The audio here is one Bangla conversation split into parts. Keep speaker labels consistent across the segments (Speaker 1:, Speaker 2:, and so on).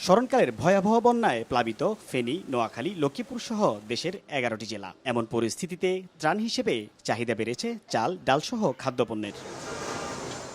Speaker 1: স্মরণকালের ভয়াবহ বন্যায় প্লাবিত ফেনী, নোয়াখালী, লক্ষ্মীপুর সহ দেশের ১১টি জেলা। এমন পরিস্থিতিতে ত্রাণ হিসেবে চাহিদা বেড়েছে চাল, ডালসহ খাদ্যপণ্যের।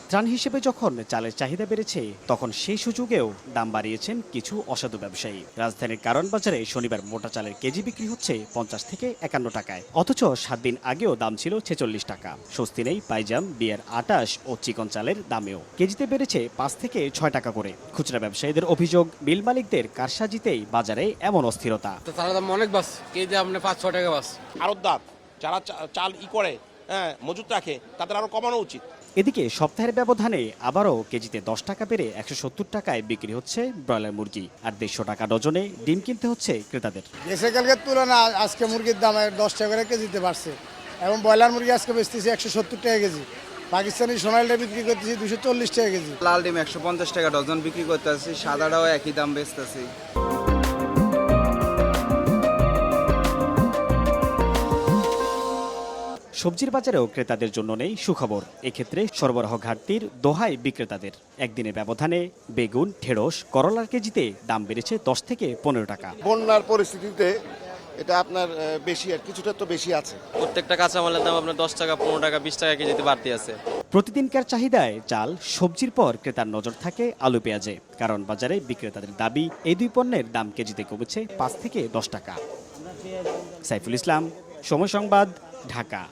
Speaker 1: ত্রাণ হিসেবে যখন চালের চাহিদা বেড়েছে, তখন সেই সুযোগেও দাম বাড়িয়েছেন কিছু অসাধু ব্যবসায়ী। রাজধানীর কারণ বাজারে শনিবার মোটা চালের কেজি বিক্রি হচ্ছে ৫০ থেকে ৫১ টাকায়, অথচ ৭ দিন আগেও দাম ছিল ৪৬ টাকা। স্বস্তি নেই পাইজাম, বিয়ের আটাশ ও চিকন চালের দামেও। কেজিতে বেড়েছে ৫ থেকে ৬ টাকা করে। খুচরা ব্যবসায়ীদের অভিযোগ, মিল মালিকদের কারসাজিতেই বাজারে এমন অস্থিরতা।
Speaker 2: চালের দাম অনেক বাস, কেজি আপনি ৫-৬ টাকা বাস।
Speaker 3: আড়তদার যারা চাল করে মজুত রাখে, তাদের আরো কমানো উচিত।
Speaker 1: এদিকে সপ্তাহের ব্যবধানে আবারও কেজিতে ১০ টাকা বেড়ে ১৭০ টাকায় বিক্রি হচ্ছে ব্রয়লার মুরগি, আর ১৫০ টাকা ডজনে ডিম কিনতে হচ্ছে ক্রেতাদের।
Speaker 4: গতকালকের তুলনায় আজকে মুরগির দাম ১০ টাকা করে কেজিতে বাড়ছে এবং ব্রয়লার মুরগি আজকে বেচতেছি ১৭০ টাকা কেজি। পাকিস্তানি সোনালিটা বিক্রি করতেছি ২৪০ টাকা কেজি।
Speaker 5: লাল ডিম ১৫০ টাকা ডজন বিক্রি করতেছি, সাদাটাও একই দাম বেচতেছি।
Speaker 1: সবজির বাজারেও ক্রেতাদের জন্য নেই সুখবর। এক্ষেত্রে সরবরাহ ঘাটতির দোহাই বিক্রেতাদের। একদিনের ব্যবধানে বেগুন, ঢেঁড়স, করলার কেজিতে দাম বেড়েছে ১০ থেকে ১৫ টাকা।
Speaker 6: বন্যার পরিস্থিতিতে এটা আপনার বেশি, আর কিছুটা তো বেশি আছে।
Speaker 7: প্রত্যেকটা কাঁচামালের দাম আপনার ১০ টাকা, ১৫ টাকা, 20 টাকা কেজিতে বাড়তি আছে।
Speaker 1: প্রতিদিনকার চাহিদায় চাল, সবজির পর ক্রেতার নজর থাকে আলু পেঁয়াজে। কারণ বাজারে বিক্রেতাদের দাবি, এই দুই পণ্যের দাম কেজিতে কমেছে ৫ থেকে ১০ টাকা। সাইফুল ইসলাম, সময় সংবাদ, ঢাকা।